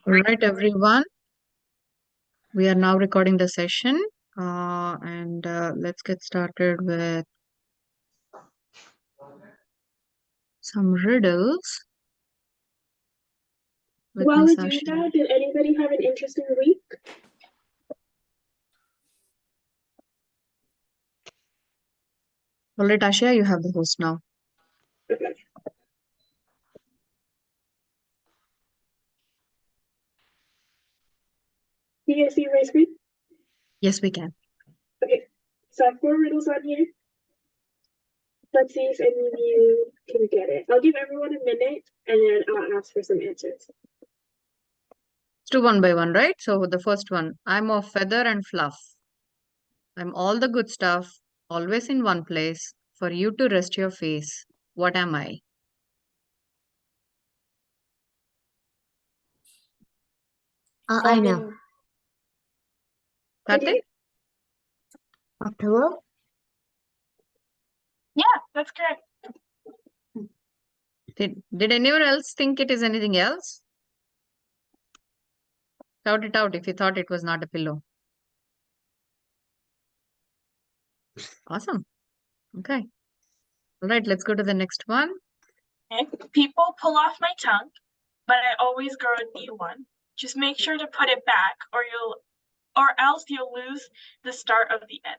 All right, everyone. We are now recording the session, and let's get started with some riddles with While Miss we're doing Ashia. that, did anybody have an interesting week? All right, Ashia, you have the host now. Okay. Can you guys see my screen? Yes, we can. Okay. So I have 4 riddles on here. Let's see if any of you can get it. I'll give everyone a minute and then I'll ask for some answers. Let's do one by one, right? So the first one, I'm of feather and fluff. I'm all the good stuff, always in one place, for you to rest your face. What am I? I know. Karthik? A pillow? Yeah, that's correct. Did anyone else think it is anything else? Shout it out if you thought it was not a pillow. Awesome. Okay. All right, let's go to the next one. People pull off my tongue, but I always grow a new one. Just make sure to put it back or else you'll lose the start of the end.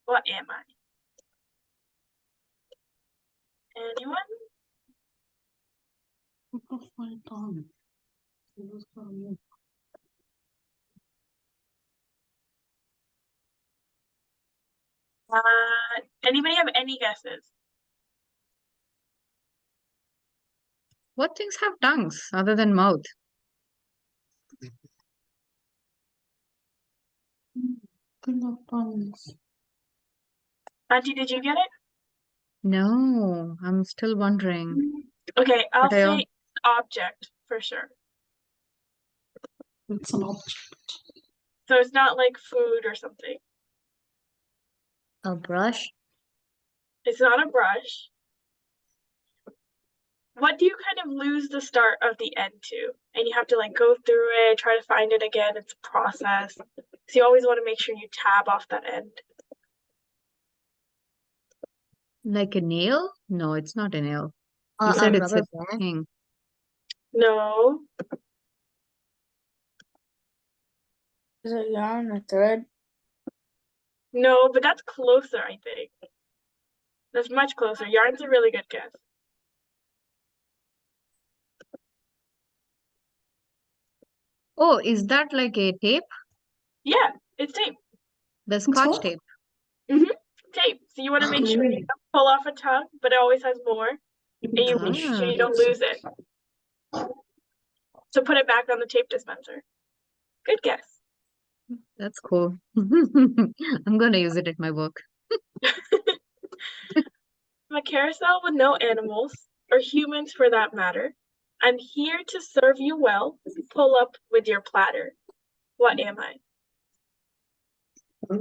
What am I? Anyone? Anybody have any guesses? What things have tongues other than mouth? Auntie, did you get it? No, I'm still wondering. Okay, I'll But I say object for sure. It's an object. So it's not like food or something. A brush? It's not a brush. What do you kind of lose the start of the end to? And you have to like go through it, try to find it again. It's a process. So you always want to make sure you tab off that end. like a nail? No, it's not a nail. You A said it's a rubber band? thing. No. Is it yarn or thread? No, but that's closer, I think. That's much closer. Yarn's a really good guess. Oh, is that like a tape? Yeah, it's tape. The scotch what? tape. Tape. So you want to make sure you don't pull off a tongue, but it always has more. And you make sure you don't lose it. So put it back on the tape dispenser. Good guess. That's cool. I'm gonna use it at my work. I'm a carousel with no animals, or humans for that matter. I'm here to serve you well. Pull up with your platter. What am I? Oh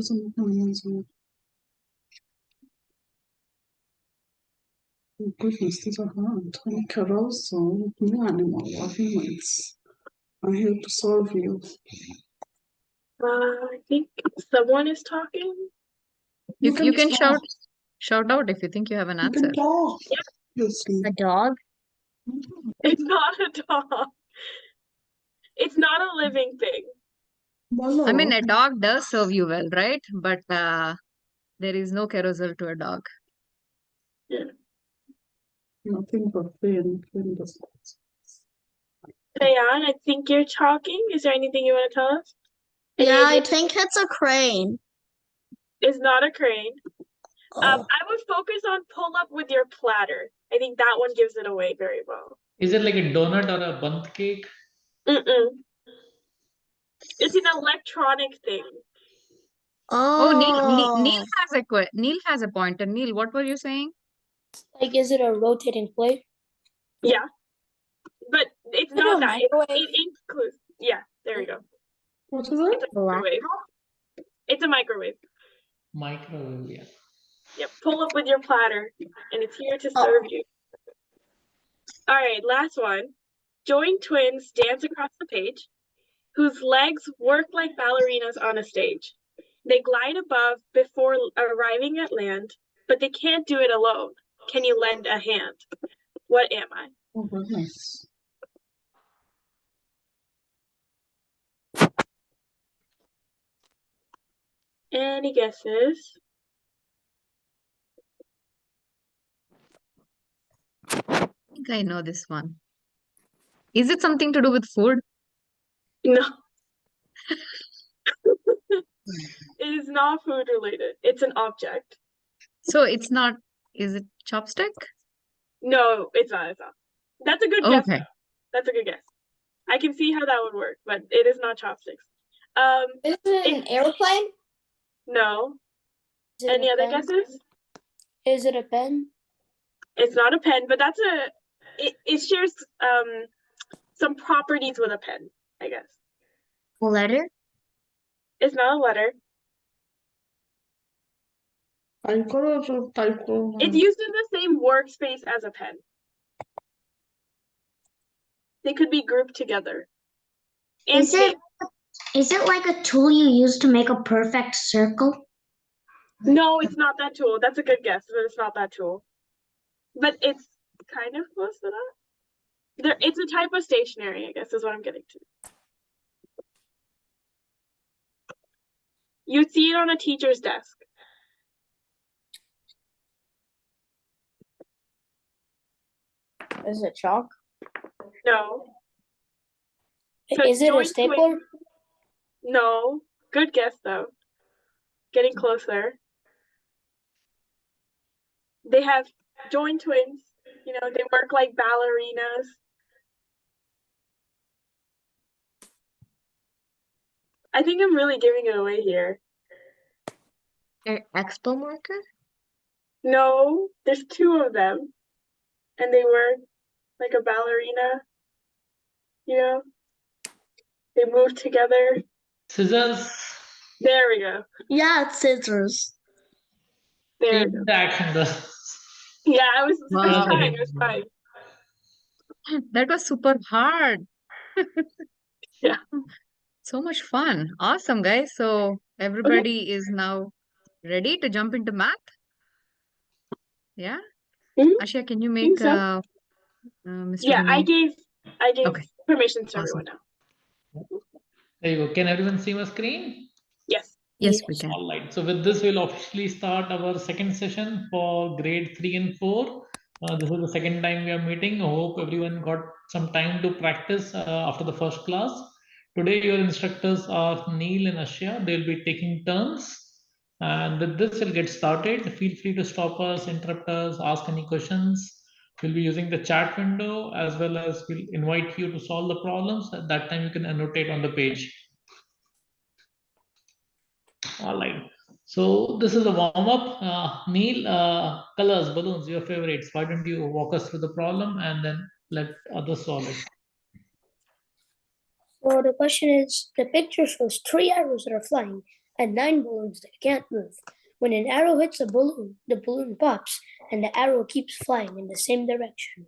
goodness, these are hard. I'm a carousel with no animal or humans. I'm here to serve you. I think someone is talking. You can talk. shout out if you think you have an You answer. can talk. Obviously. A dog? It's not a dog. It's not a living thing. I mean, a dog does serve you well, right? But there is no carousel to a dog. Nothing but Finn. Finn does Diane, I think you're talking. Is there anything you want to tell us? Yeah, I think it's a crane. It's not a crane. Oh. I would focus on pull up with your platter. I think that one gives it away very well. Is it like a donut or a bundt cake? It's an electronic thing. Oh, Neil has a pointer. Neil, what were you saying? Like, is it a rotating plate? Yeah. But it's not that. Microwave? It includes. Yeah, there we go. What is it? It's a microwave. It's a microwave. Microwave, yeah. Yep. Pull up with your platter, and it's here to serve you. All right, last one. Joined twins dance across the page, whose legs work like ballerinas on a stage. They glide above before arriving at land, but they can't do it alone. Can you lend a hand? What am I? Oh goodness. Any guesses? I think I know this one. Is it something to do with food? No. It is not food related. It's an object. So it's not, is it chopstick? No, it's not. It's not. That's a good guess. Okay. Though. That's a good guess. I can see how that would work, but it is not chopsticks. Is it an airplane? No. Is it Any a other pen? guesses? Is it a pen? It's not a pen, but that's it shares some properties with a pen, I guess. A letter? It's not a letter. 이거를 type It's used in the same workspace as a pen. They could be grouped together. And Is it like a tool you use to make a perfect circle? no, it's not that tool. That's a good guess, but it's not that tool. But it's kind of close to that. It's a type of stationery, I guess, is what I'm getting to. You'd see it on a teacher's desk. Is it chalk? No. So Is it a joint stapler? twins- No. Good guess, though. Getting closer. They have joined twins. You know, they work like ballerinas. I think I'm really giving it away here. An expo marker? No, there's two of them. And they work like a ballerina. You know? They move together. Scissors. There we go. Yeah, it's scissors. There we Change go. the action. Yeah, I was Wow. trying. I was trying. That was super hard. Yeah. So much fun. Awesome, guys. So everybody is now ready to jump into math? Yeah? Mhm. Ashia, can you Think make so. Mr. Yeah, I Vinay? gave Okay. permission to Awesome. everyone now. There you go. Can everyone see my screen? Yes. Yes, we can. All right. So with this, we'll officially start our second session for grade 3 and 4. This is the second time we are meeting. I hope everyone got some time to practice after the first class. Today, your instructors are Neil and Ashya. They'll be taking turns. And with this, we'll get started. Feel free to stop us, interrupt us, ask any questions. We'll be using the chat window as well as we'll invite you to solve the problems. At that time, you can annotate on the page. All right. So this is a warm up. Neil, colors, balloons, your favorites. Why don't you walk us through the problem and then let others solve it? So the question is, the picture shows 3 arrows that are flying and 9 balloons that can't move. When an arrow hits a balloon, the balloon pops and the arrow keeps flying in the same direction.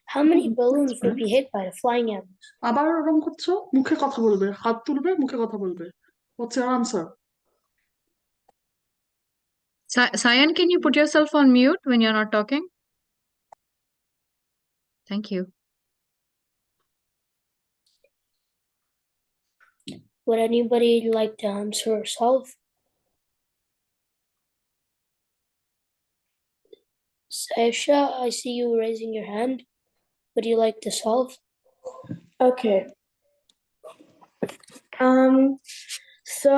How many balloons would be hit by the flying arrows? আবার ওরকম করছো মুখে কথা বলবে হাত তুলবে মুখে কথা বলবে What's your answer? Sayan, can you put yourself on mute when you're not talking? Thank you. Would anybody like to answer or solve? Saisha, I see you raising your hand. Would you like to solve? Okay. So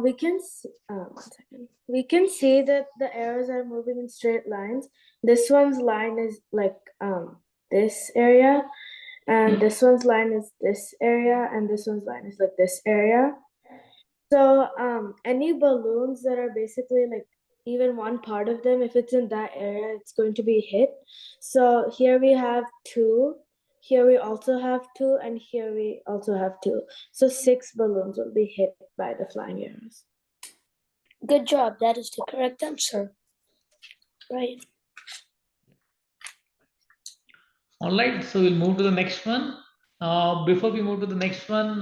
we can see, 1 second. We can see that the arrows are moving in straight lines. This one's line is like this area, and this one's line is this area, and this one's line is like this area. So any balloons that are basically like even one part of them, if it's in that area, it's going to be hit. So here we have 2. Here we also have 2, and here we also have 2. So 6 balloons will be hit by the flying arrows. Good job. That is the correct answer. Right. All right, so we'll move to the next one. Before we move to the next one,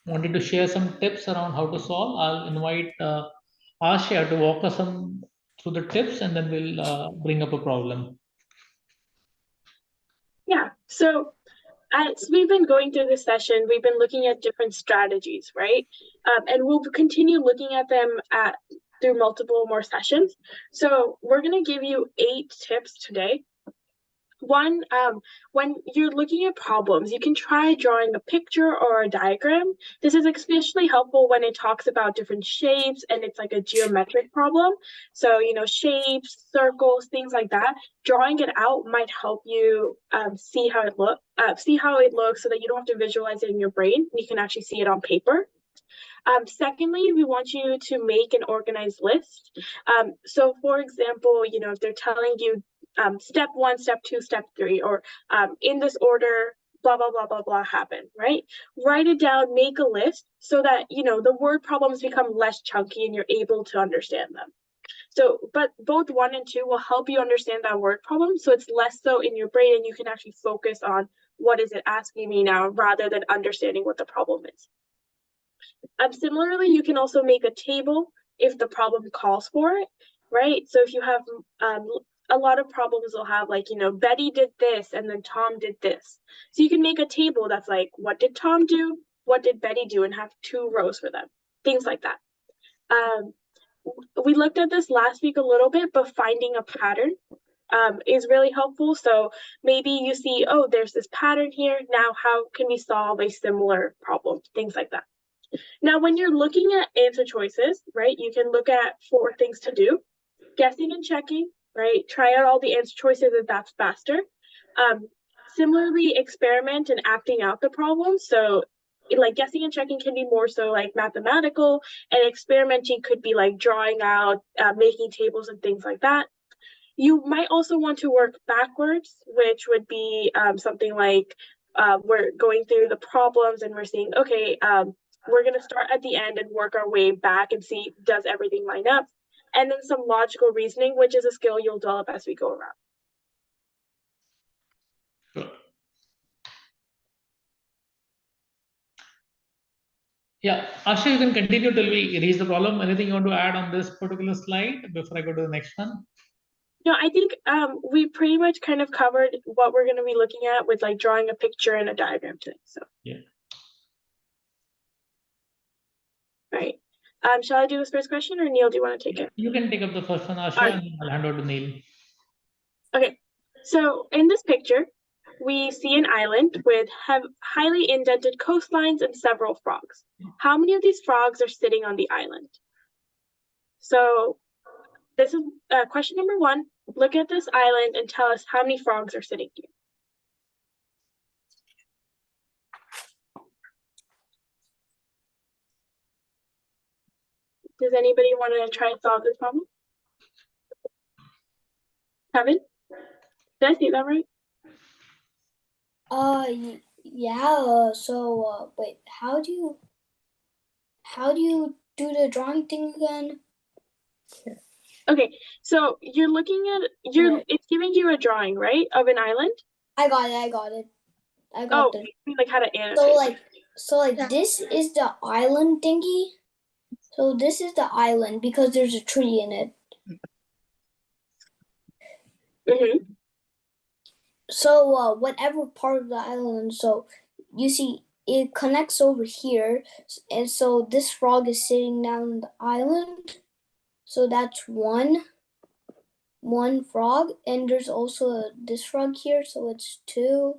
wanted to share some tips around how to solve. I'll invite Ashia to walk us through the tips, and then we'll bring up a problem. Yeah, so as we've been going through this session, we've been looking at different strategies, right? And we'll continue looking at them through multiple more sessions. So we're going to give you 8 tips today. One, when you're looking at problems, you can try drawing a picture or a diagram. This is especially helpful when it talks about different shapes and it's like a geometric problem. So, shapes, circles, things like that. Drawing it out might help you see how it looks so that you don't have to visualize it in your brain. You can actually see it on paper. Secondly, we want you to make an organized list. So for example, if they're telling you step 1, step 2, step 3, or in this order, blah, blah, blah, blah, blah happen, right? Write it down, make a list so that, the word problems become less chunky and you're able to understand them. So, but both 1 and 2 will help you understand that word problem. So it's less so in your brain and you can actually focus on what is it asking me now rather than understanding what the problem is. Similarly, you can also make a table if the problem calls for it, right? So if you have a lot of problems will have like, Betty did this and then Tom did this. So you can make a table that's like, what did Tom do? What did Betty do? And have 2 rows for them, things like that. We looked at this last week a little bit, but finding a pattern is really helpful. So maybe you see, oh, there's this pattern here. Now, how can we solve a similar problem? Things like that. Now, when you're looking at answer choices, right, you can look at 4 things to do. Guessing and checking, right? Try out all the answer choices if that's faster. Similarly, experiment and acting out the problem. So like guessing and checking can be more so like mathematical, and experimenting could be like drawing out, making tables and things like that. You might also want to work backwards, which would be something like we're going through the problems and we're seeing, okay, we're going to start at the end and work our way back and see, does everything line up? And then some logical reasoning, which is a skill you'll develop as we go around. Sure. Yeah, Asha, you can continue till we reach the problem. Anything you want to add on this particular slide before I go to the next one? No, I think we pretty much kind of covered what we're going to be looking at with like drawing a picture and a diagram today. So yeah. Right. Shall I do this first question, or Neil, do you want to take it? You can take up the first one, Asha, Right. and I'll hand over to Neil. Okay. So in this picture, we see an island with highly indented coastlines and several frogs. How many of these frogs are sitting on the island? So this is question number 1. Look at this island and tell us how many frogs are sitting here. Does anybody want to try and solve this problem? Kevin? Did I see that right? Yeah. So, wait, how do you do the drawing thing again? Okay, so you're looking at it's giving you a drawing, right, of an island. I got it. I got it. Like how to annotate. So like this is the island thingy. So this is the island because there's a tree in it. Mm-hmm. So whatever part of the island, so you see it connects over here, and so this frog is sitting down on the island. So that's one frog, and there's also this frog here, so it's 2.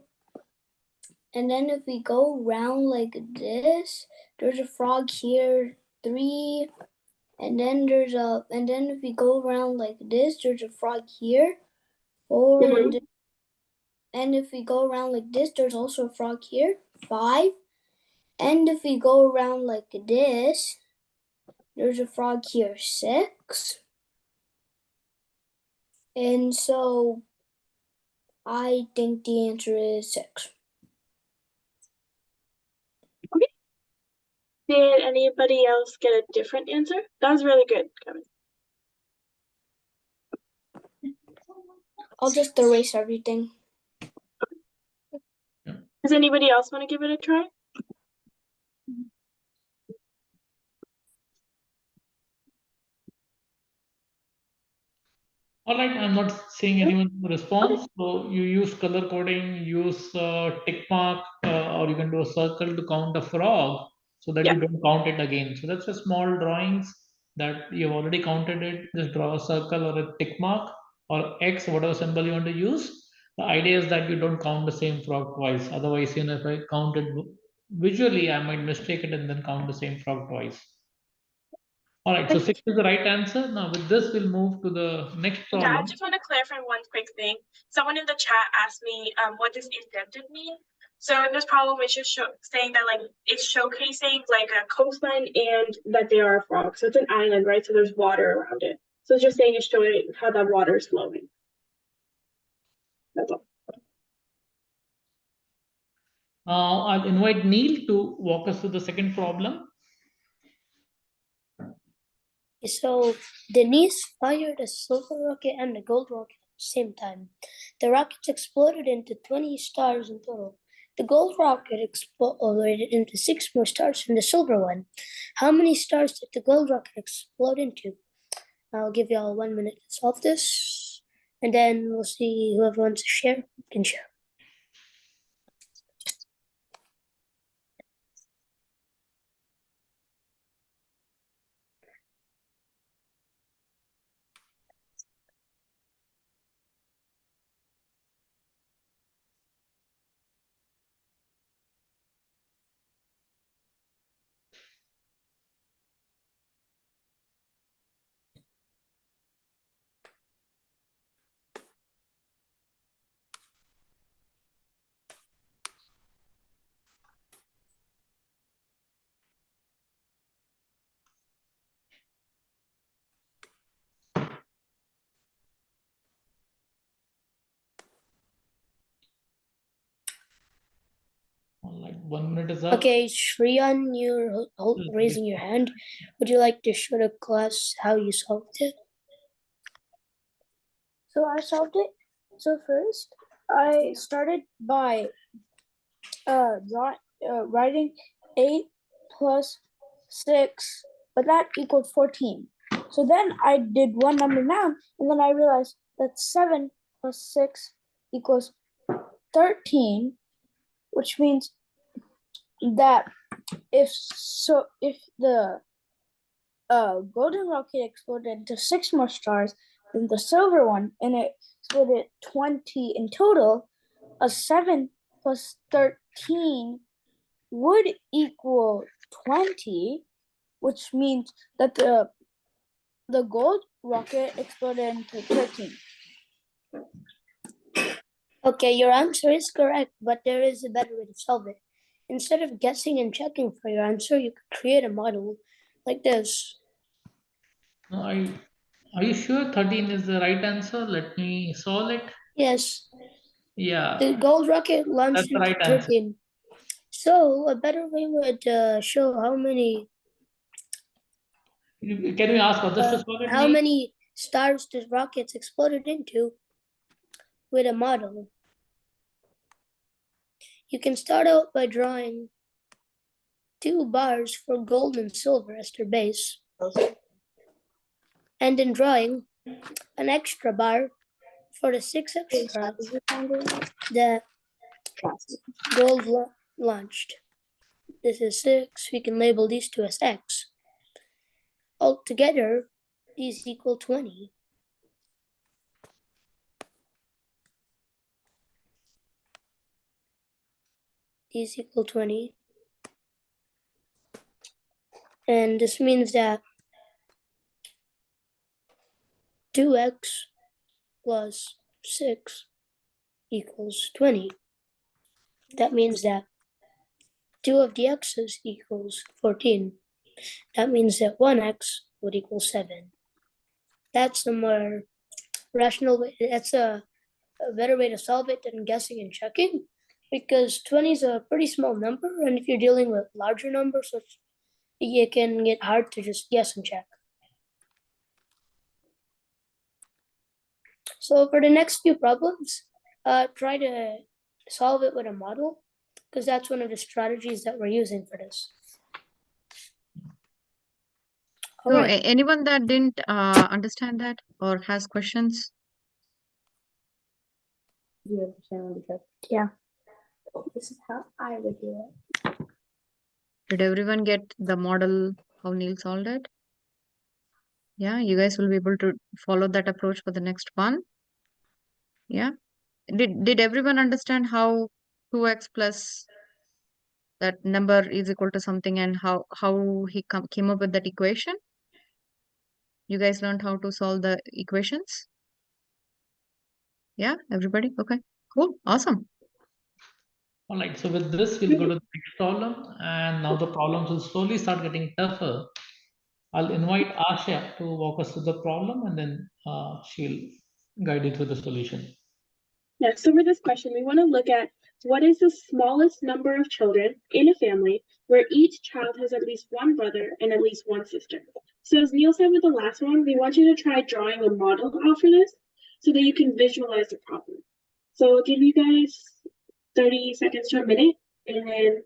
And then if we go round like this, there's a frog here, 3. And then if we go around like this, there's a frog here, 4. Mm-hmm. And if we go around like this, there's also a frog here, 5. And if we go around like this, there's a frog here, 6. And so I think the answer is 6. Okay. Did anybody else get a different answer? That was really good, Kevin. I'll just erase everything. Does anybody else want to give it a try? All right, I'm not seeing anyone response. So you use color coding, use tick mark, or you can do a circle to count a frog so that Yeah. you don't count it again. So that's a small drawings that you've already counted it. Just draw a circle or a tick mark or X, whatever symbol you want to use. The idea is that you don't count the same frog twice. Otherwise, if I count it visually, I might mistake it and then count the same frog twice. All right, so 6 is the right answer. Now with this, we'll move to the next Yeah, I problem. just want to clarify one quick thing. Someone in the chat asked me, what does indented mean? So in this problem, it's just saying that like it's showcasing like a coastline and that they are a frog. So it's an island, right? So there's water around it. So it's just saying it's showing how that water is flowing. That's all. I'll invite Neil to walk us through the second problem. So Denise fired a silver rocket and a gold rocket at the same time. The rockets exploded into 20 stars in total. The gold rocket exploded into 6 more stars than the silver one. How many stars did the gold rocket explode into? I'll give you all 1 minute to solve this, and then we'll see whoever wants to share can share. All right, 1 minute is up. Okay, Shreyan, you're raising your hand. Would you like to show the class how you solved it? So I solved it. So first, I started by writing 8 plus 6, but that equaled 14. So then I did one number down, and then I realized that 7 plus 6 equals 13, which means that if the golden rocket exploded into 6 more stars than the silver one, and it exploded 20 in total, a 7 plus 13 would equal 20, which means that the gold rocket exploded into 13. Okay, your answer is correct, but there is a better way to solve it. Instead of guessing and checking for your answer, you could create a model like this. No, are you sure 13 is the right answer? Let me solve it. Yes, Yeah, the gold rocket launched that's the into right answer. 13. So a better way would show how many Can we ask others to solve it? how Neil? many stars the rockets exploded into with a model. You can start out by drawing 2 bars for gold and silver as their base, and then drawing an extra bar for the 6 extra that gold launched. This is 6. We can label these 2 as X. Altogether, these equal 20. These equal 20. And this means that 2x plus 6 equals 20. That means that 2 of the x's equals 14. That means that 1x would equal 7. That's a more rational way. That's a better way to solve it than guessing and checking, because 20 is a pretty small number, and if you're dealing with larger numbers, it can get hard to just guess and check. So for the next few problems, try to solve it with a model. because that's one of the strategies that we're using for this. All So right. anyone that didn't understand that or has questions? Do you understand what he said? Yeah. This is how I would do it. Did everyone get the model how Neil solved it? Yeah, you guys will be able to follow that approach for the next one. Yeah. Did everyone understand how 2x plus that number is equal to something and how he came up with that equation? You guys learned how to solve the equations? Yeah, everybody? Okay, cool, awesome. All right, so with this, we'll go to the next problem, and now the problems will slowly start getting tougher. I'll invite Asha to walk us through the problem, and then she'll guide you through the solution. Yeah, so for this question, we want to look at what is the smallest number of children in a family where each child has at least one brother and at least one sister. So as Neil said with the last one, we want you to try drawing a model out for this so that you can visualize the problem. So I'll give you guys 30 seconds to a minute, and then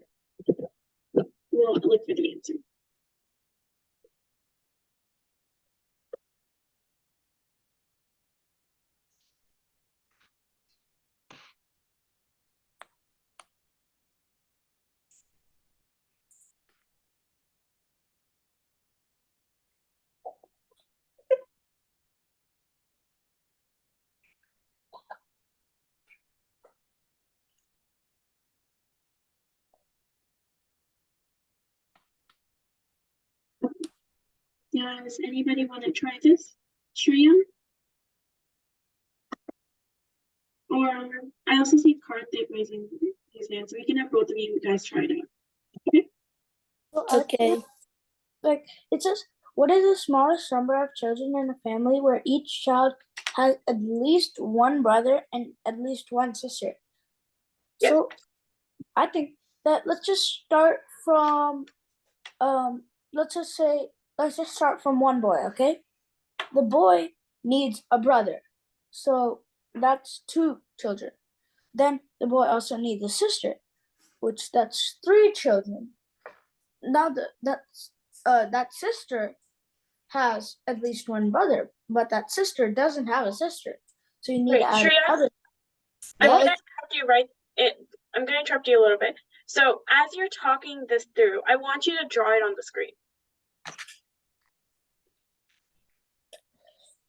we'll look for the answer. Does anybody want to try this? Shreya? Or I also see Karthik raising his hand, so we can have both of you guys try it out. Okay. Like, it says, what is the smallest number of children in a family where each child has at least one brother and at least one sister? Yeah. So I think that let's just start from let's just start from one boy, okay? The boy needs a brother. So that's 2 children. Then the boy also needs a sister, which that's 3 children. Now that sister has at least one brother, but that sister doesn't have a sister. So you need Wait, to add Shreya? another. I'm Yeah, gonna interrupt you I'm gonna interrupt you a little bit. So as you're talking this through, I want you to draw it on the screen.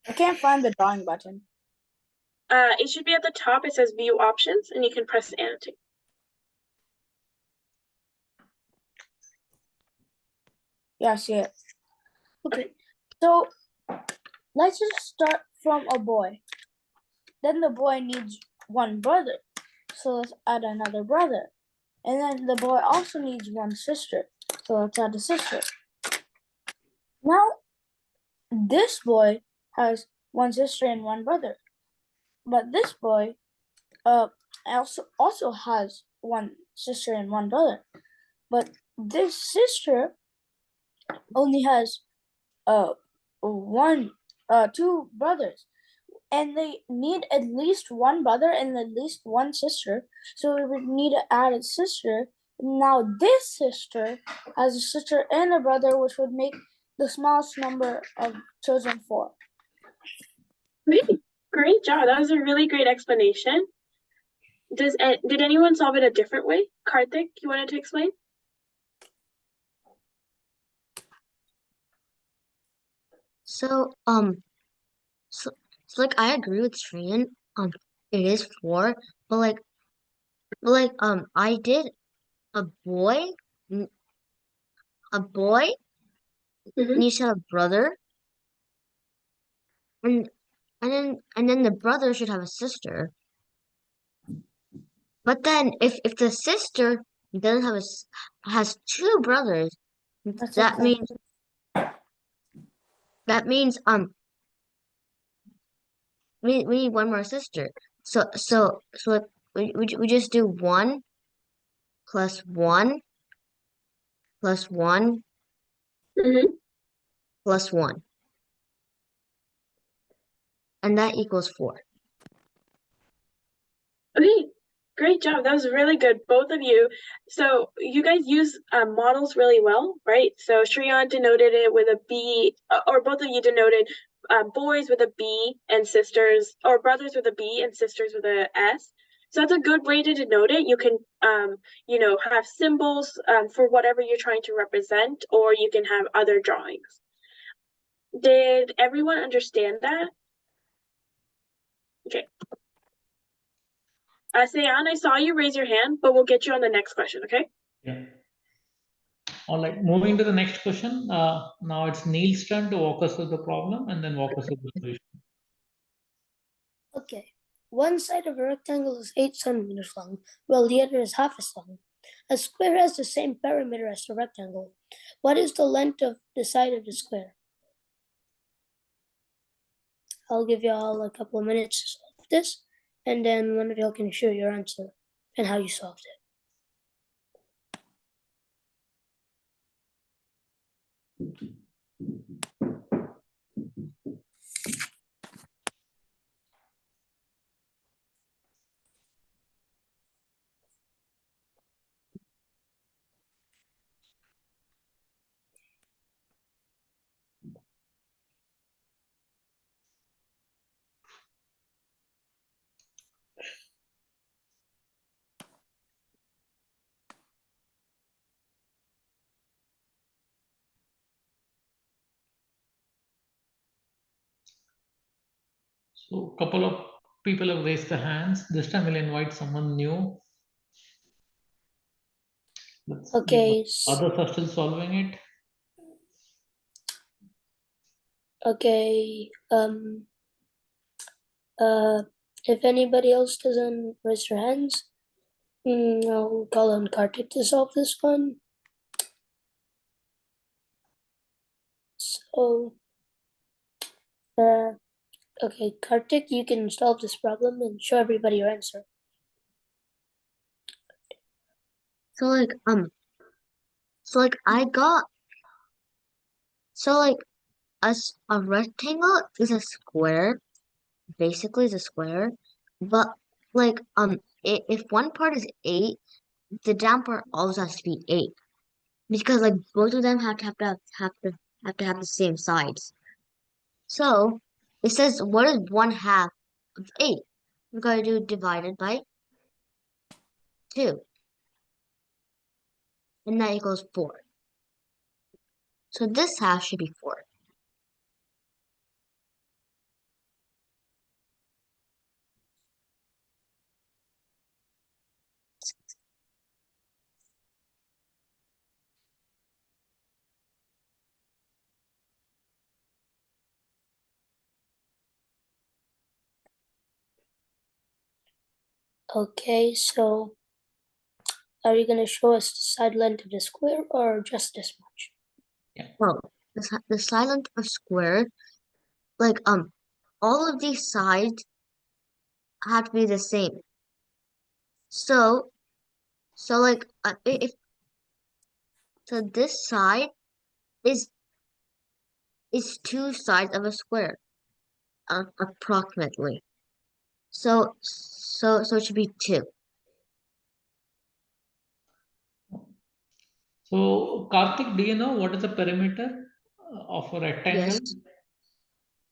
I can't find the drawing button. It should be at the top. It says view options, and you can press annotate. Yeah, I see it. Okay, so let's just start from a boy. Then the boy needs one brother. So let's add another brother. And then the boy also needs one sister. So let's add a sister. Now, this boy has one sister and one brother. But this boy also has one sister and one brother. But this sister only has 2 brothers. And they need at least one brother and at least one sister. So we would need to add a sister. Now this sister has a sister and a brother, which would make the smallest number of children 4. Great job. That was a really great explanation. Did anyone solve it a different way? Karthik, you wanted to explain? So, like I agree with Shreyan. It is 4, but I did a boy, Mhm. needs to have a brother, and then the brother should have a sister. But then if the sister doesn't have has 2 brothers, that means we need one more sister. So we just do 1 plus 1 plus 1 Mhm. plus 1. And that equals 4. Okay, Great job. That was really good, both of you. So you guys use models really well, right? So Shreyan denoted it with a B, or both of you denoted boys with a B and sisters, or brothers with a B and sisters with a S. So that's a good way to denote it. You can, have symbols for whatever you're trying to represent, or you can have other drawings. Did everyone understand that? Okay. Sayan, I saw you raise your hand, but we'll get you on the next question, okay? Yeah. All right, moving to the next question. Now it's Neil's turn to walk us through the problem and then walk us through the solution. Okay. One side of a rectangle is 8 centimeters long, while the other is half as long. A square has the same perimeter as the rectangle. What is the length of the side of the square? I'll give you all a couple of minutes to solve this, and then one of y'all can share your answer and how you solved it. So a couple of people have raised their hands. This time we'll invite someone new. Okay. Others are still solving it. Okay. If anybody else doesn't raise their hands, I'll call on Kartik to solve this one. So, okay, Kartik, you can solve this problem and show everybody your answer. So like I got a rectangle is a square, basically is a square, but like if one part is 8, the down part also has to be 8 because like both of them have to have the same sides. So it says what is 1/2 of 8? We're going to do divided by 2, and that equals 4. So this half should be 4. Okay, so are you gonna show us the side length of the square or just this much? Well, the side length of square, like all of these sides have to be the same. So like if so this side is 2 sides of a square, approximately. So it should be 2. So Karthik, do you know what is the perimeter of a rectangle?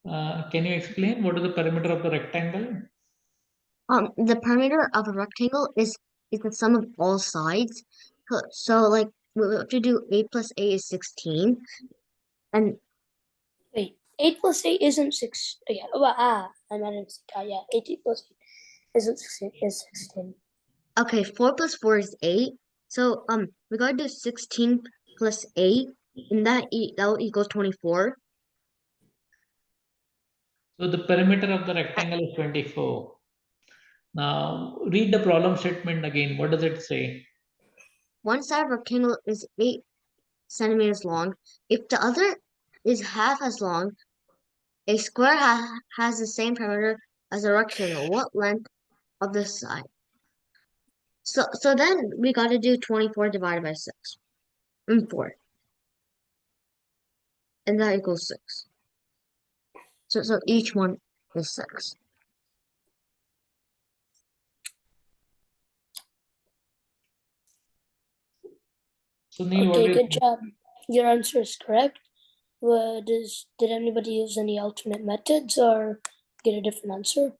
Yes. Can you explain what is the perimeter of the rectangle? The perimeter of a rectangle is the sum of all sides. So like we have to do 8 plus 8 is 16, and Wait, 8 plus 8 isn't 6. Yeah, well, I meant yeah, 8 plus 8 isn't 16, is 16. okay, 4 plus 4 is 8. So we gotta do 16 plus 8, and that will equal 24. So the perimeter of the rectangle is 24. Now read the problem statement again. What does it say? One side of a rectangle is 8 centimeters long. If the other is half as long, a square has the same perimeter as a rectangle. What length of the side? So then we got to do 24 divided by 6 and 4, and that equals 6. So each one is 6. So Neil, what Okay, do you good think? job. Your answer is correct. Did anybody use any alternate methods or get a different answer?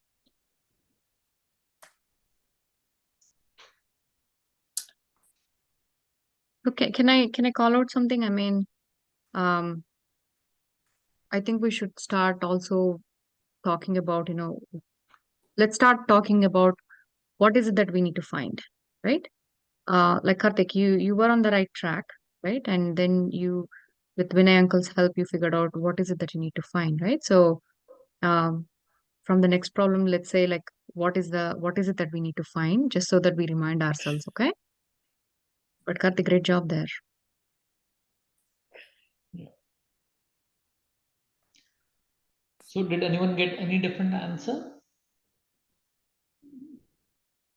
Okay, can I call out something? I mean, I think we should start also talking about, let's start talking about what is it that we need to find, right? Like Karthik, you were on the right track, right? And then you, with Vinay uncle's help, you figured out what is it that you need to find, right? So, from the next problem, let's say like what is it that we need to find, just so that we remind ourselves, okay? But Karthik, great job there. So did anyone get any different answer?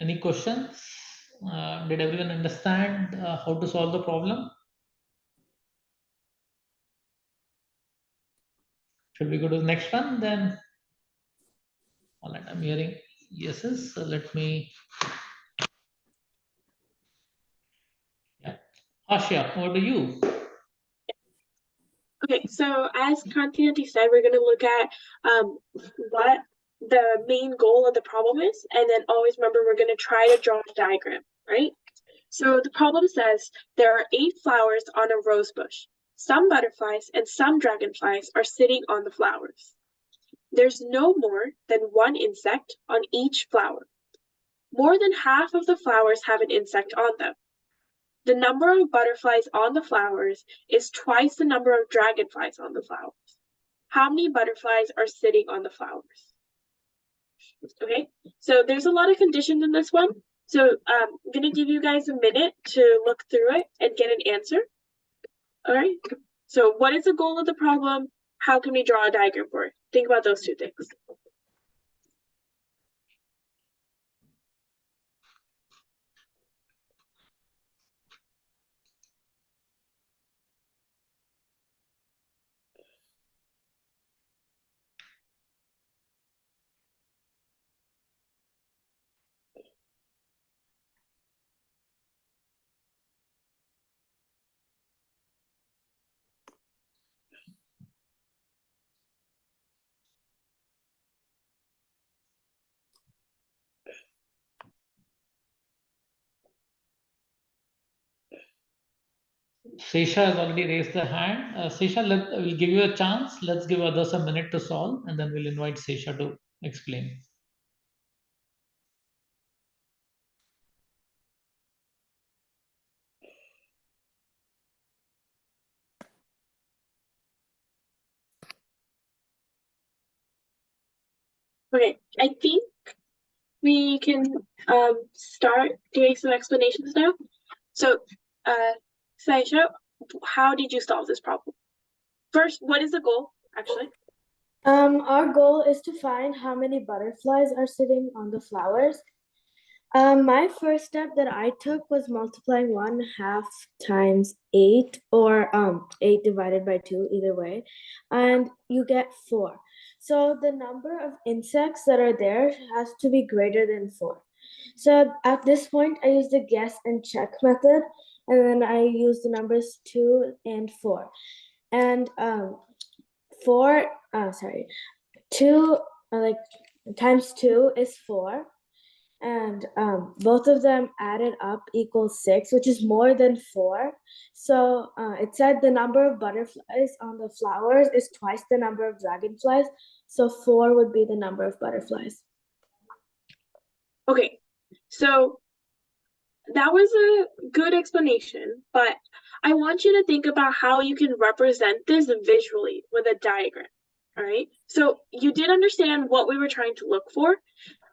Any questions? Did everyone understand how to solve the problem? Should we go to the next one then? All right, I'm hearing yeses. So let me. Yeah. Asha, over to you. Okay, so as Kanti said, we're going to look at what the main goal of the problem is, and then always remember we're going to try to draw a diagram, right? So the problem says there are 8 flowers on a rose bush. Some butterflies and some dragonflies are sitting on the flowers. There's no more than 1 insect on each flower. More than half of the flowers have an insect on them. The number of butterflies on the flowers is twice the number of dragonflies on the flowers. How many butterflies are sitting on the flowers? Okay, so there's a lot of conditions in this one. So I'm going to give you guys a minute to look through it and get an answer. All right, so what is the goal of the problem? How can we draw a diagram for it? Think about those 2 things. Sesha has already raised the hand. Sesha, we'll give you a chance. Let's give others a minute to solve, and then we'll invite Sesha to explain. Okay, I think we can start doing some explanations now. So, Saisha, how did you solve this problem? First, what is the goal, actually? Our goal is to find how many butterflies are sitting on the flowers. My first step that I took was multiplying 1/2 times 8, or 8 divided by 2, either way, and you get 4. So the number of insects that are there has to be greater than 4. So at this point, I used the guess and check method, and then I used the numbers 2 and 4. And 2 times 2 is 4. And both of them added up equals 6, which is more than 4. So it said the number of butterflies on the flowers is twice the number of dragonflies. So 4 would be the number of butterflies. Okay, so that was a good explanation, but I want you to think about how you can represent this visually with a diagram. All right, so you did understand what we were trying to look for.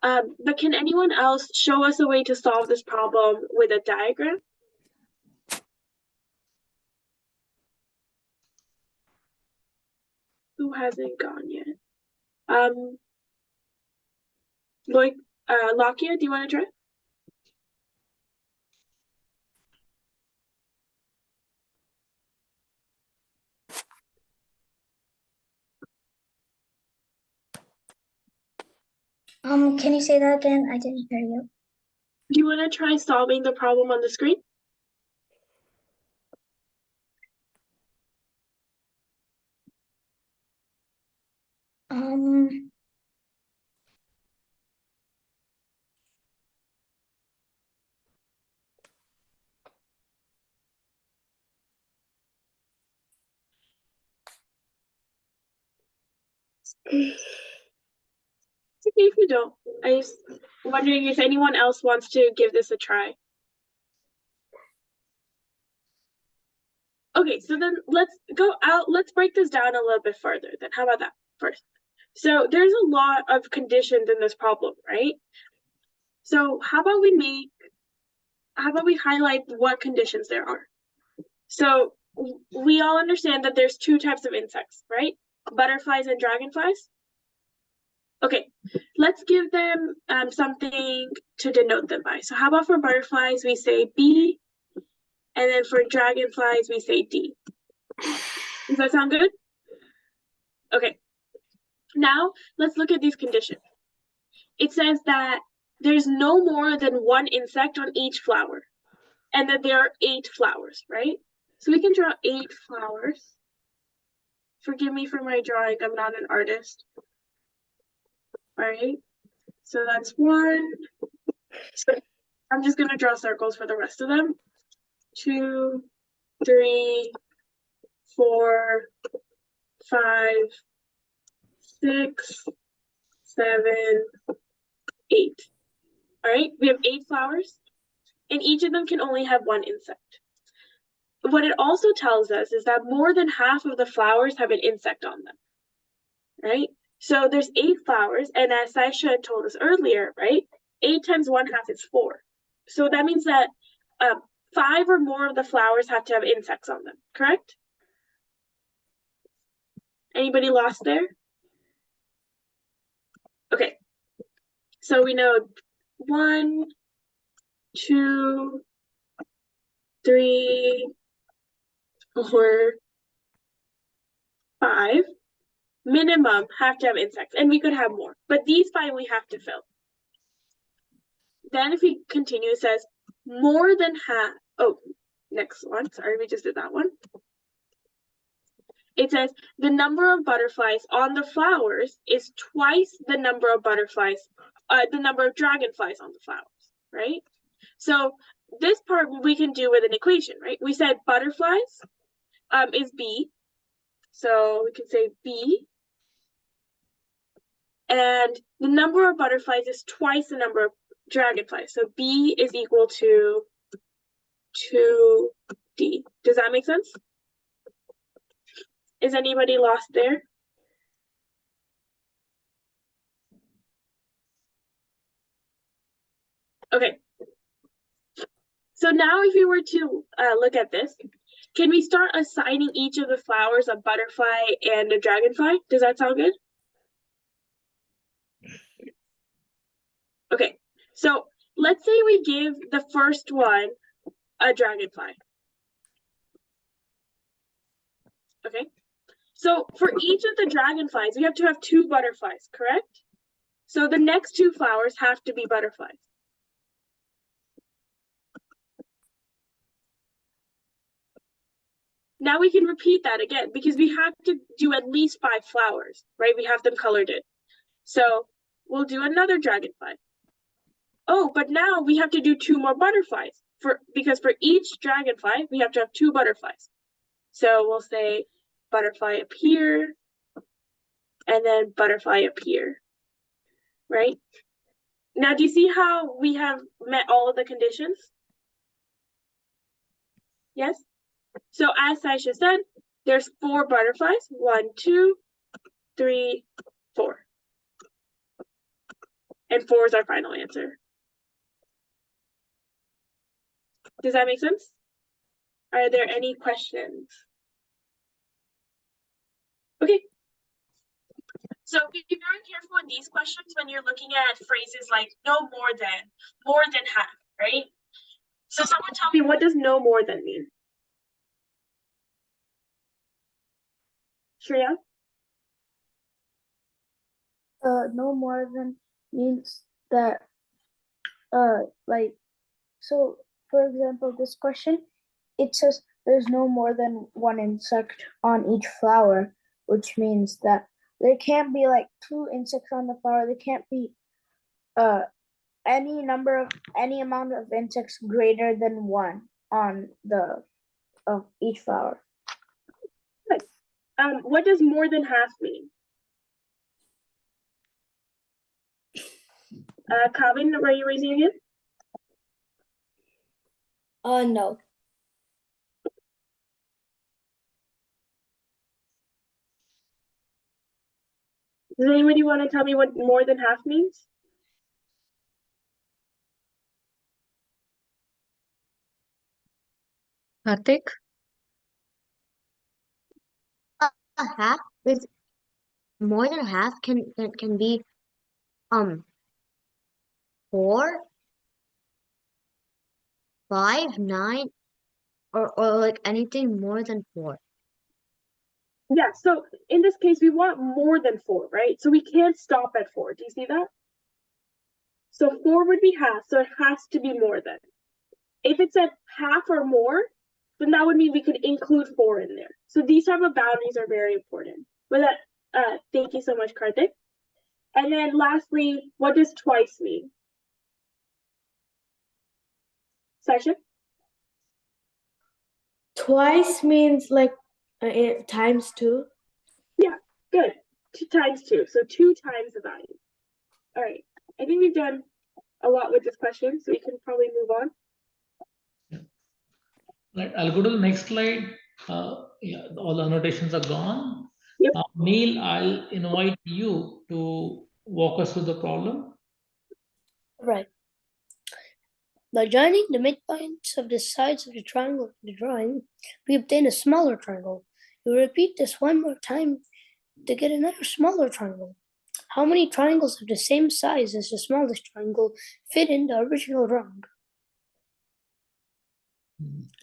But can anyone else show us a way to solve this problem with a diagram? Who hasn't gone yet? Lakia, do you want to try? Can you say that again? I didn't hear you. Do you want to try solving the problem on the screen? Um, It's okay if you don't. I just wondering if anyone else wants to give this a try. Okay, so then let's go out. Let's break this down a little bit further. Then how about that first? So there's a lot of conditions in this problem, right? So how about we highlight what conditions there are? So we all understand that there's two types of insects, right? Butterflies and dragonflies. Okay, let's give them something to denote them by. So how about for butterflies, we say B, and then for dragonflies, we say D. Does that sound good? Okay, now let's look at these conditions. It says that there's no more than one insect on each flower, and that there are 8 flowers, right? So we can draw 8 flowers. Forgive me for my drawing, I'm not an artist. All right, so that's 1. So I'm just gonna draw circles for the rest of them. 2, 3, 4, 5, 6, 7, 8. All right, we have 8 flowers, and each of them can only have 1 insect. What it also tells us is that more than half of the flowers have an insect on them, right? So there's 8 flowers, and as Saisha had told us earlier, right? 8 times 1/2 is 4. So that means that 5 or more of the flowers have to have insects on them, correct? Anybody lost there? Okay. So we know 1, 2, 3, 4, 5. Minimum have to have insects, and we could have more, but these 5 we have to fill. Then if we continue, it says more than half. Oh, next one. Sorry, we just did that one. It says the number of butterflies on the flowers is twice the number of butterflies, the number of dragonflies on the flowers, right? So this part we can do with an equation, right? We said butterflies is B. So we can say B. And the number of butterflies is twice the number of dragonflies. So B is equal to 2D. Does that make sense? Is anybody lost there? Okay. So now if we were to look at this, can we start assigning each of the flowers a butterfly and a dragonfly? Does that sound good? Okay, so let's say we give the first one a dragonfly. Okay, so for each of the dragonflies, we have to have 2 butterflies, correct? So the next 2 flowers have to be butterflies. Now we can repeat that again because we have to do at least 5 flowers, right? We have them colored in. So we'll do another dragonfly. Oh, but now we have to do 2 more butterflies because for each dragonfly, we have to have 2 butterflies. So we'll say butterfly up here and then butterfly up here, right? Now, do you see how we have met all of the conditions? Yes? So as Saisha said, there's 4 butterflies. 1, 2, 3, 4. And 4 is our final answer. Does that make sense? Are there any questions? Okay. So be very careful in these questions when you're looking at phrases like no more than half, right? So someone tell me, what does no more than mean? Shreya? No more than means that like, so for example, this question, it says there's no more than 1 insect on each flower, which means that there can't be like 2 insects on the flower. There can't be any amount of insects greater than 1 on the of each flower. What does more than half mean? Calvin, are you raising again? No. Does anybody want to tell me what more than half means? Karthik? A half is more than half can be 4, 5, 9, or like anything more than 4. Yeah, so in this case, we want more than 4, right? So we can't stop at 4. Do you see that? So 4 would be half, so it has to be more than. If it's at half or more, then that would mean we could include 4 in there. So these type of boundaries are very important. But that, thank you so much, Karthik. And then lastly, what does twice mean? Sasha? Twice means like times 2. Yeah, good. 2 times 2, so 2 times the value. All right, I think we've done a lot with this question, so we can probably move on. Right, I'll go to the next slide. Yeah, all the annotations are gone. Yep. Neil, I'll invite you to walk us through the problem. Right. By joining the midpoints of the sides of the triangle in the drawing, we obtain a smaller triangle. You repeat this one more time to get another smaller triangle. How many triangles of the same size as the smallest triangle fit in the original drawing?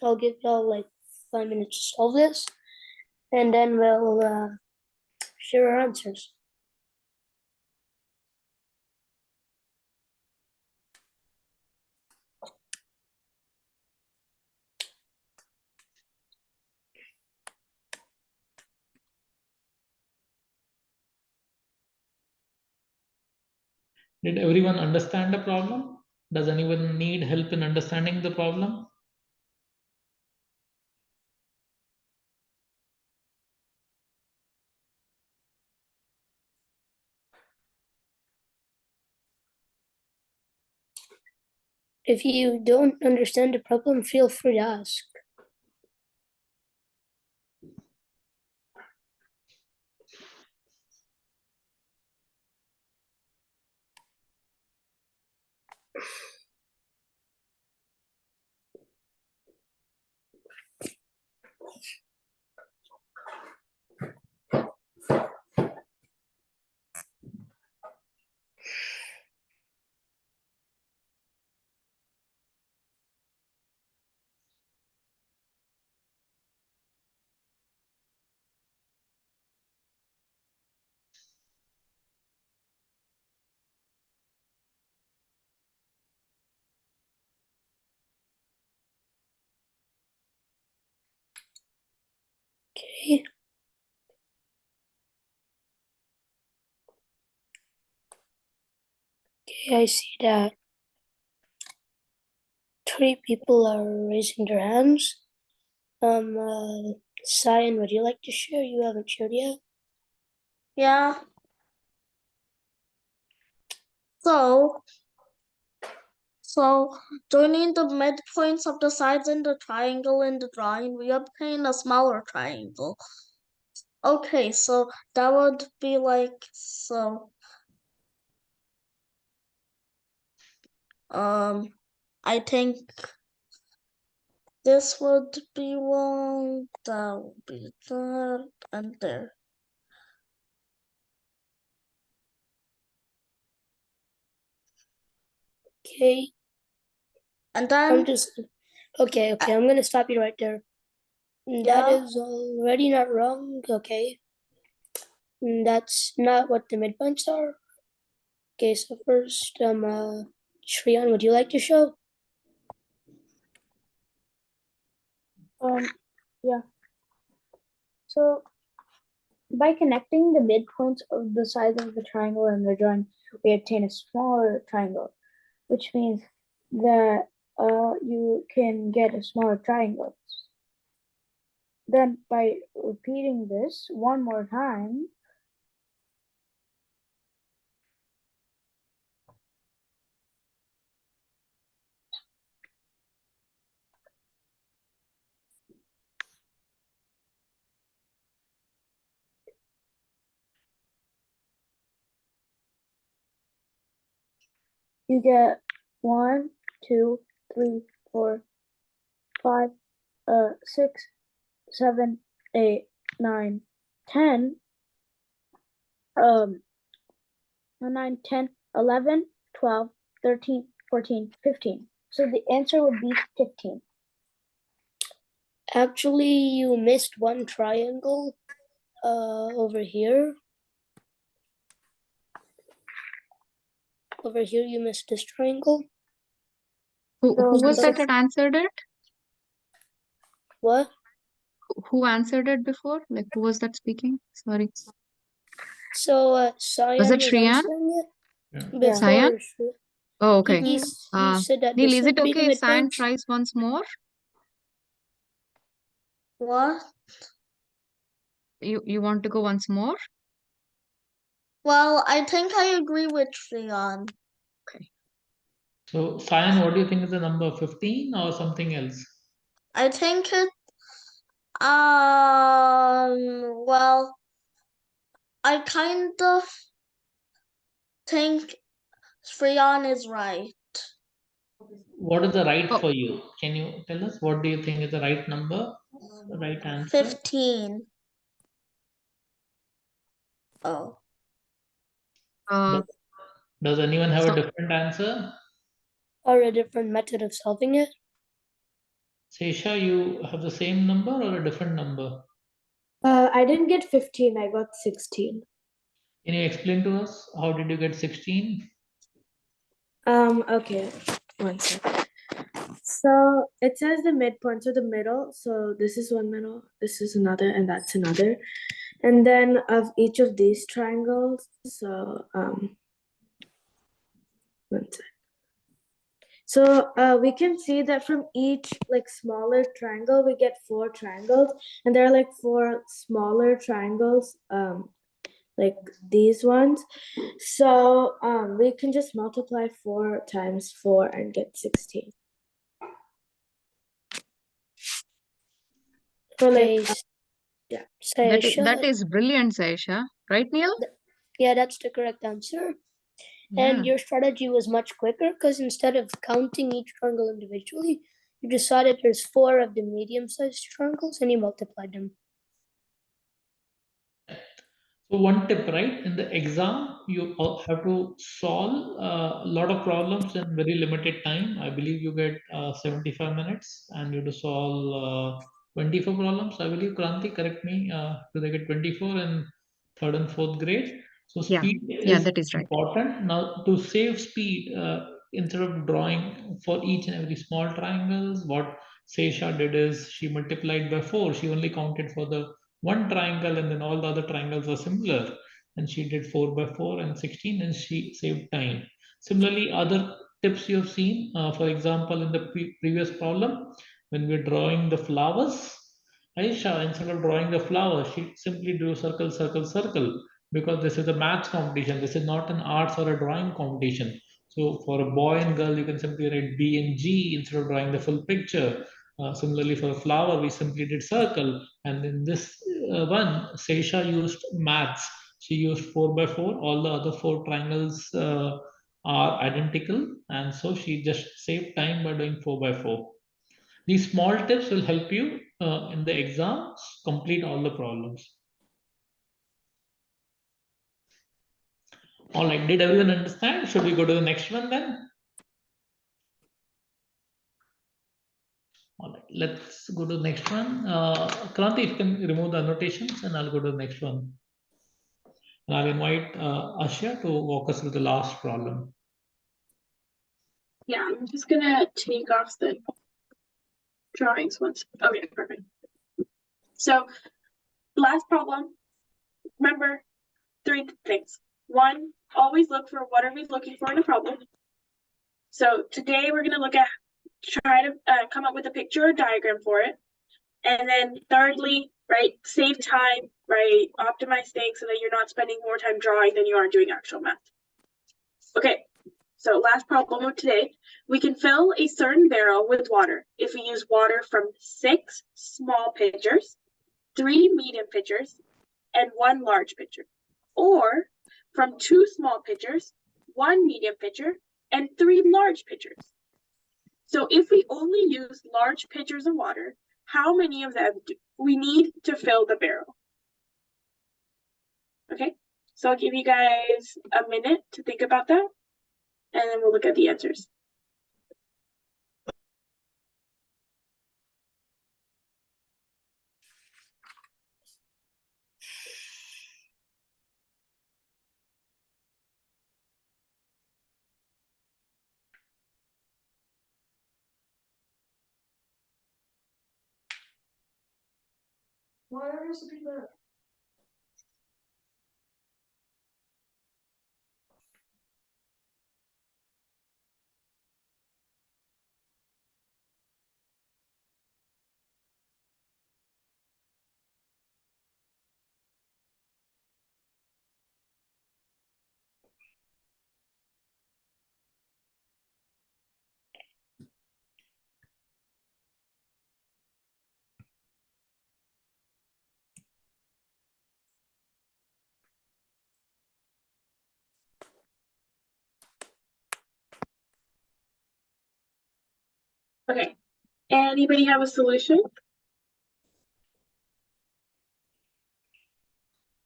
I'll give y'all like 5 minutes to solve this, and then we'll share our answers. Did everyone understand the problem? Does anyone need help in understanding the problem? If you don't understand the problem, feel free to ask. Okay. Okay, I see that 3 people are raising their hands. Cyan, would you like to share? You haven't shared yet. Yeah. So joining the midpoints of the sides in the triangle in the drawing, we obtain a smaller triangle. Okay, so that would be like, so I think this would be 1, that would be that, and there. Okay. And then okay, I'm gonna stop you right there. That is already not wrong, okay? That's not what the midpoints are. Okay, so first, Shreyan, would you like to show? Yeah. So by connecting the midpoints of the sides of the triangle in the drawing, we obtain a smaller triangle, which means that you can get a smaller triangle. Then by repeating this one more time, you get 1, 2, 3, 4, 5, 6, 7, 8, 9, 10, 9, 10, 11, 12, 13, 14, 15. So the answer would be 15. Actually, you missed one triangle over here. Over here, you missed this triangle. Who was So- that answered it? What? Who answered it before? Like, who was that speaking? Sorry. So, Cyan Was it was Shreyan? answering it Yeah. before. Cyan? Oh, okay. He said that Neil, this is would it be the okay if Cyan midpoints. tries once more? What? You want to go once more? Well, I think I agree with Shreyan. So, Cyan, what do you think is the number? 15 or something else? I think it, well, I kind of think Shreyan is right. What is the right Oh. for you? Can you tell us what do you think is the right number? The right answer? 15. Oh. Does anyone have so- a different answer? Or a different method of solving it. Sesha, you have the same number or a different number? I didn't get 15, I got 16. Can you explain to us how did you get 16? Okay, one second. So it says the midpoint, so the middle. So this is one middle, this is another, and that's another. And then of each of these triangles, so one sec. So we can see that from each like smaller triangle, we get 4 triangles, and there are like 4 smaller triangles, like these ones. So we can just multiply 4 times 4 and get 16. So like, Okay, yeah. that is brilliant, Saisha. Right, Neil? Yeah, that's the correct answer. Yeah. And your strategy was much quicker because instead of counting each triangle individually, you decided there's 4 of the medium-sized triangles and you multiplied them. So one tip, right? In the exam, you have to solve a lot of problems in very limited time. I believe you get 75 minutes and you have to solve 24 problems. I believe, Kranti, correct me, do they get 24 in 3rd and 4th grade? So Yeah. speed Yeah, is that is right. important. Now, to save speed, instead of drawing for each and every small triangles, what Sesha did is she multiplied by 4. She only counted for the one triangle and then all the other triangles are similar, and she did 4 by 4 and 16 and she saved time. Similarly, other tips you have seen, for example, in the previous problem, when we're drawing the flowers, Aisha, instead of drawing the flowers, she simply drew circle, circle, circle, because this is a maths competition. This is not an arts or a drawing competition. So for a boy and girl, you can simply write B and G instead of drawing the full picture. Similarly, for a flower, we simply did circle. And in this one, Sesha used maths. She used 4 by 4. All the other 4 triangles are identical. And so she just saved time by doing 4 by 4. These small tips will help you in the exams complete all the problems. All right, did everyone understand? Should we go to the next one then? All right, let's go to the next one. Kranti, if you can remove the annotations and I'll go to the next one. And I'll invite Ashya to walk us through the last problem. Yeah, I'm just gonna take off the drawings once. Okay, perfect. So last problem, remember 3 things. 1, always look for what are we looking for in a problem. So today we're going to look at try to come up with a picture or diagram for it. And then thirdly, right, save time, right, optimize things so that you're not spending more time drawing than you are doing actual math. Okay, so last problem of today. We can fill a certain barrel with water if we use water from 6 small pitchers, 3 medium pitchers, and 1 large pitcher. Or from 2 small pitchers, 1 medium pitcher, and 3 large pitchers. So if we only use large pitchers of water, how many of them do we need to fill the barrel? Okay, so I'll give you guys a minute to think about that, and then we'll look at the answers. Okay, anybody have a solution?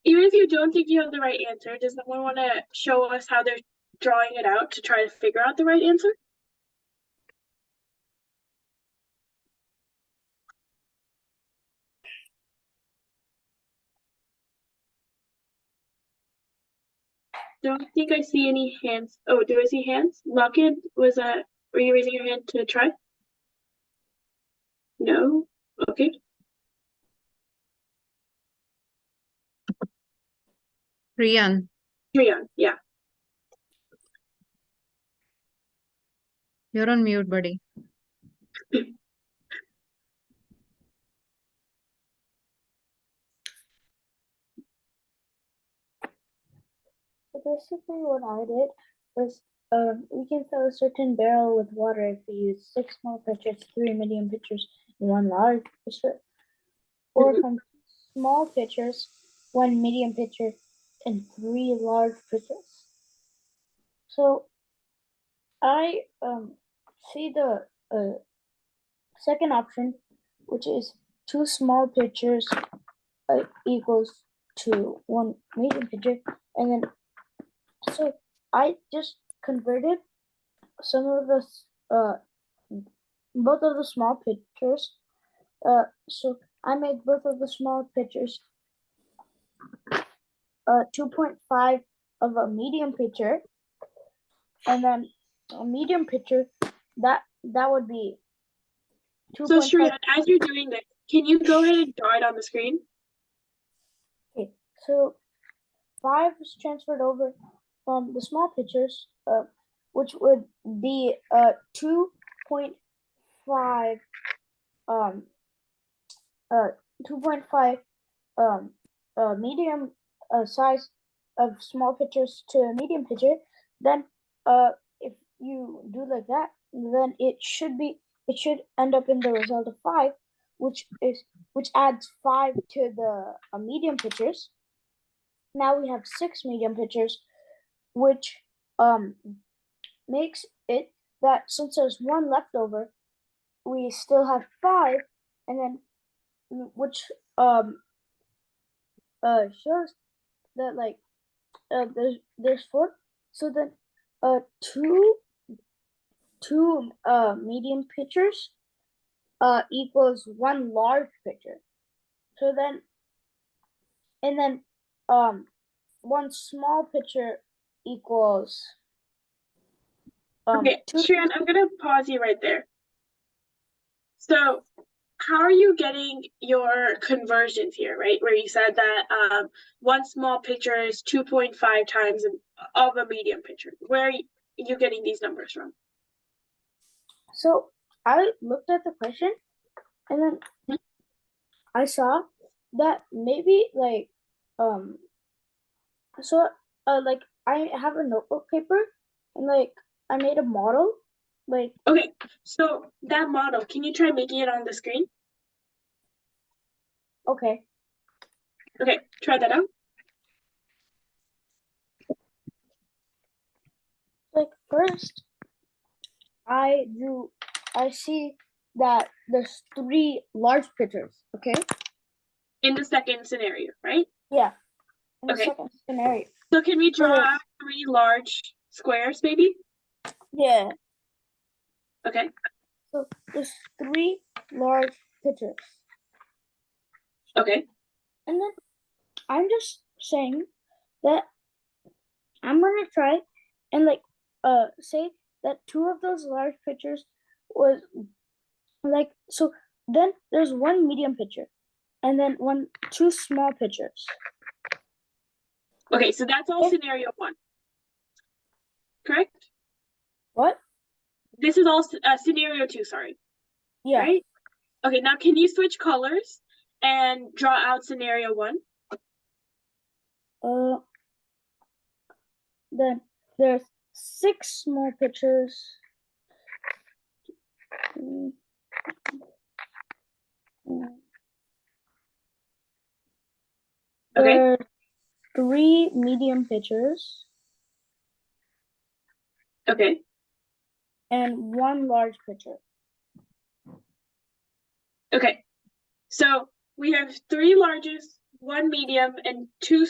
Even if you don't think you have the right answer, does someone want to show us how they're drawing it out to try to figure out the right answer? Don't think I see any hands. Oh, do I see hands? Lockett, were you raising your hand to try? No? Okay. Rian, Trion, yeah. you're on mute, buddy. So basically what I did was we can fill a certain barrel with water if we use 6 small pitchers, 3 medium pitchers, and 1 large pitcher. Or from small pitchers, 1 medium pitcher, and 3 large pitchers. So I see the second option, which is 2 small pitchers equals to 1 medium pitcher, and then so I just converted some of the both of the small pitchers. So I made both of the small pitchers 2.5 of a medium pitcher, and then a medium pitcher that would be 2.5. So Shreya, as you're doing this, can you go ahead and draw it on the screen? Okay, so 5 is transferred over from the small pitchers, which would be 2.5 medium size of small pitchers to a medium pitcher. Then if you do like that, then it should end up in the result of 5, which adds 5 to the medium pitchers. Now we have 6 medium pitchers, which makes it that since there's 1 left over, we still have 5, and then which shows that like there's 4. So then 2 medium pitchers equals 1 large pitcher. So then and then 1 small pitcher equals Okay, Shreya, I'm gonna pause you right there. So how are you getting your conversions here, right? Where you said that one small picture is 2.5 times of a medium picture. Where are you getting these numbers from? So I looked at the question and then I saw that maybe like like I have a notebook paper and like I made a model like Okay, so that model, can you try making it on the screen? okay. Okay, try that out. Like first I see that there's 3 large pictures, okay? In the second scenario, right? Yeah. In the Okay. second scenario. So can we draw Okay. out 3 large squares, maybe? Yeah. Okay. So there's 3 large pictures. Okay. And then I'm just saying that I'm gonna try and like say that 2 of those large pictures was like so then there's 1 medium picture and then 2 small pictures. Okay, so that's all scenario 1. Correct? What? This is all scenario 2, sorry. Yeah. Right? Okay, now can you switch colors and draw out scenario 1? Then there's 6 small pictures. Okay. There's 3 medium pictures Okay. and 1 large picture. Okay. So we have 3 larges, 1 medium, and 2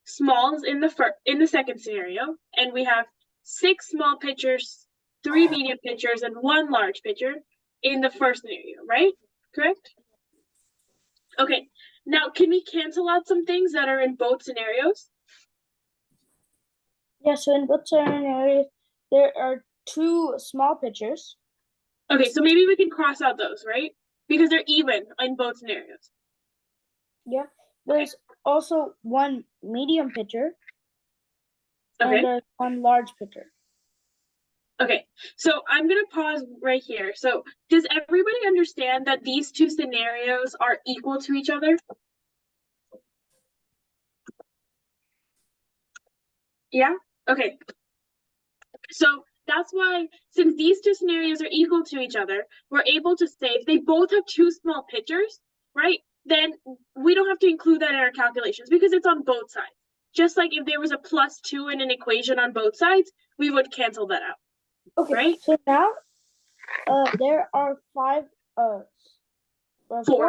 smalls in the second scenario, and we have 6 small pictures, 3 medium pictures, and 1 large picture in the first scenario, right? Correct? Okay. Now, can we cancel out some things that are in both scenarios? Yeah, so in both scenarios, there are 2 small pictures. Okay, so maybe we can cross out those, right? Because they're even in both scenarios. Yeah, there's also 1 medium picture Okay. and there's 1 large picture. Okay, so I'm gonna pause right here. So does everybody understand that these 2 scenarios are equal to each other? Yeah? Okay. So that's why, since these 2 scenarios are equal to each other, we're able to say if they both have 2 small pictures, right? Then we don't have to include that in our calculations because it's on both sides. Just like if there was a +2 in an equation on both sides, we would cancel that out. Okay, right? so now there are 4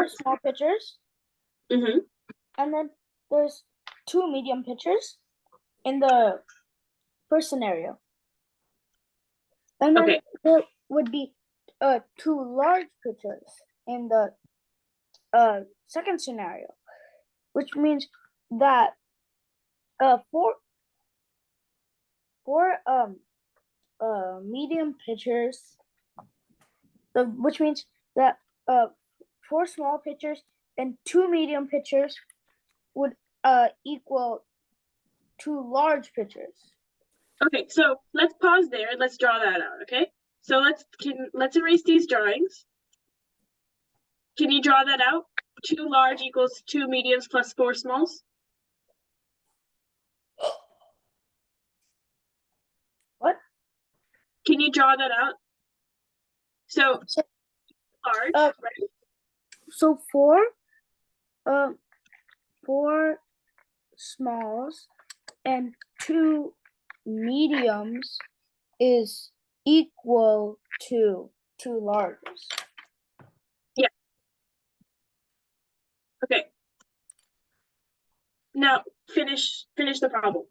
small pictures. Mm-hmm. And then there's 2 medium pictures in the first scenario. And then Okay. there would be 2 large pictures in the second scenario, which means that 4 medium pictures, which means that 4 small pictures and 2 medium pictures would equal 2 large pictures. Okay, so let's pause there and let's draw that out, okay? So let's erase these drawings. Can you draw that out? 2 large equals 2 mediums plus 4 smalls? What? Can you draw that out? So large, right? So 4 smalls and 2 mediums is equal to 2 larges. Yeah. Okay. Now finish the problem.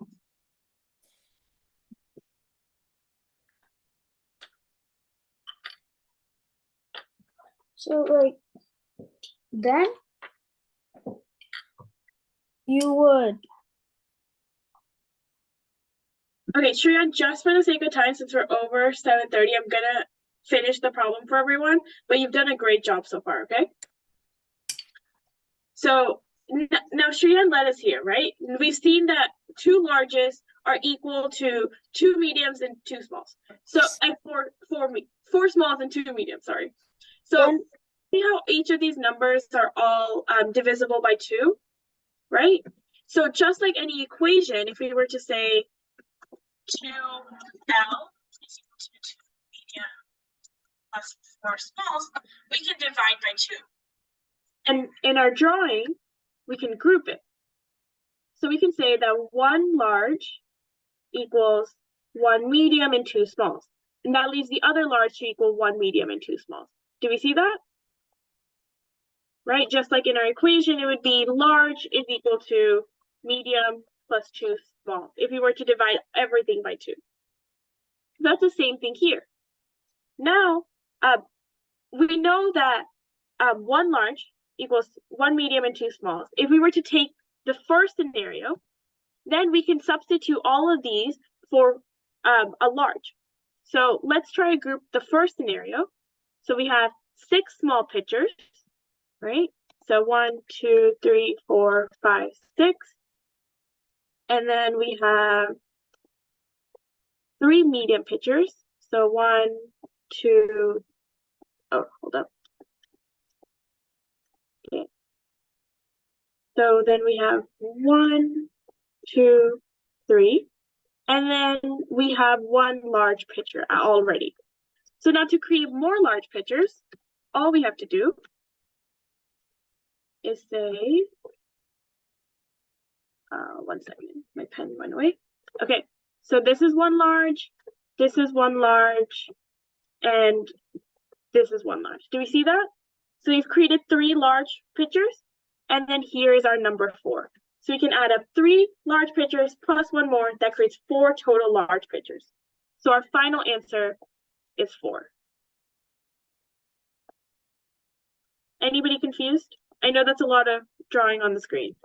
So like then you would. Okay, Shreya, just for the sake of time, since we're over 7:30, I'm gonna finish the problem for everyone, but you've done a great job so far, okay? So now Shreya led us here, right? We've seen that 2 larges are equal to 2 mediums and 2 smalls. So and 4 smalls and 2 mediums, sorry. So see how each of these numbers are all divisible by 2, right? So just like any equation, if we were to say 2L is equal to 2 medium plus 4 smalls, we can divide by 2. And in our drawing, we can group it. So we can say that 1 large equals 1 medium and 2 smalls. And that leaves the other large to equal 1 medium and 2 smalls. Do we see that? Right? Just like in our equation, it would be large is equal to medium plus 2 small, if we were to divide everything by 2. That's the same thing here. Now, we know that 1 large equals 1 medium and 2 smalls. If we were to take the first scenario, then we can substitute all of these for a large. So let's try to group the first scenario. So we have 6 small pitchers, right? So 1, 2, 3, 4, 5, 6. And then we have 3 medium pitchers. So 1, 2, oh, hold up. Okay. So then we have 1, 2, 3. And then we have 1 large pitcher already. So now to create more large pitchers, all we have to do is say, 1 second, my pen went away. Okay, so this is 1 large, this is 1 large, and this is 1 large. Do we see that? So we've created 3 large pitchers, and then here is our number 4. So we can add up 3 large pitchers plus 1 more, that creates 4 total large pitchers. So our final answer is 4. Anybody confused? I know that's a lot of drawing on the screen.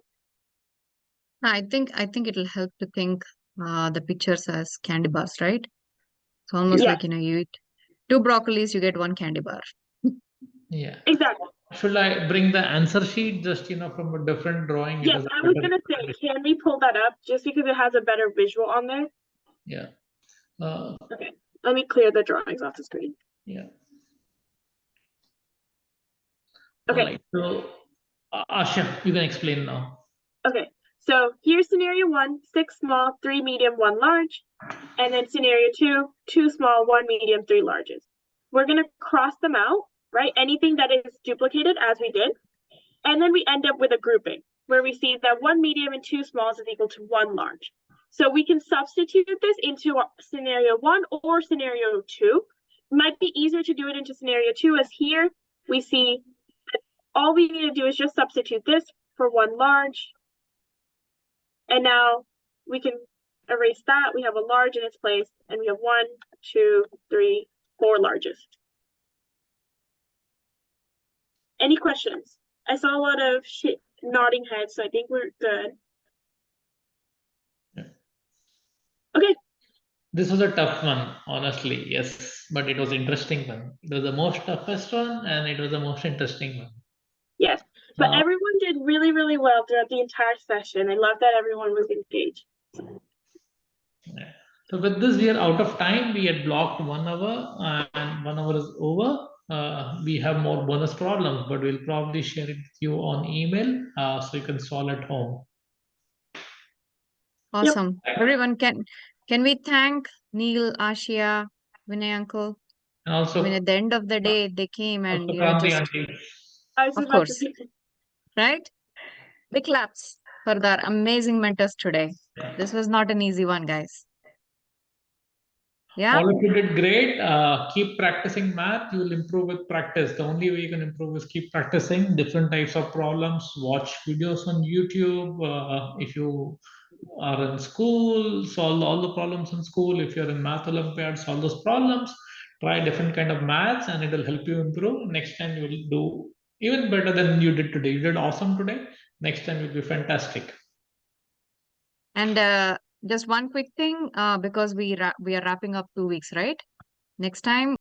I think it'll help to think the pictures as candy bars, right? It's almost like, you eat 2 broccolis, you get 1 candy bar. Yeah. Exactly. Should I bring the answer sheet just, from a different drawing? Yes, I was gonna say, can we pull that up just because it has a better visual on there? Yeah. Okay, let me clear the drawings off the screen. Yeah. Okay. All right. So, Asha, you can explain now. Okay, so here's scenario 1, 6 small, 3 medium, 1 large. And then scenario 2, 2 small, 1 medium, 3 larges. We're gonna cross them out, right? Anything that is duplicated as we did. And then we end up with a grouping where we see that 1 medium and 2 smalls is equal to 1 large. So we can substitute this into scenario 1 or scenario 2. It might be easier to do it into scenario 2, as here we see that all we need to do is just substitute this for 1 large. And now we can erase that. We have a large in its place, and we have 1, 2, 3, 4 larges. Any questions? I saw a lot of nodding heads, so I think we're good. Yeah. Okay. This was a tough one, honestly, yes, but it was interesting one. It was the most toughest one, and it was the most interesting one. Yes, but everyone did really, really well throughout the entire session. I love that everyone was engaged. Yeah. So with this, we are out of time. We had blocked 1 hour, and 1 hour is over. We have more bonus problems, but we'll probably share it with you on email, so you can solve at home. Awesome. Everyone, can we thank Neil, Ashia, Vinay uncle? And also, I mean, at the end of the day, they came and Kranti just, auntie. of course, right? Big claps for our amazing mentors today. This was not an easy one, guys. Yeah. All of you did great. Keep practicing math. You will improve with practice. The only way you can improve is keep practicing different types of problems. Watch videos on YouTube. If you are in school, solve all the problems in school. If you're in math Olympiad, solve those problems. Try different kind of maths, and it will help you improve. Next time you will do even better than you did today. You did awesome today. Next time will be fantastic. And just one quick thing, because we are wrapping up 2 weeks, right? Next time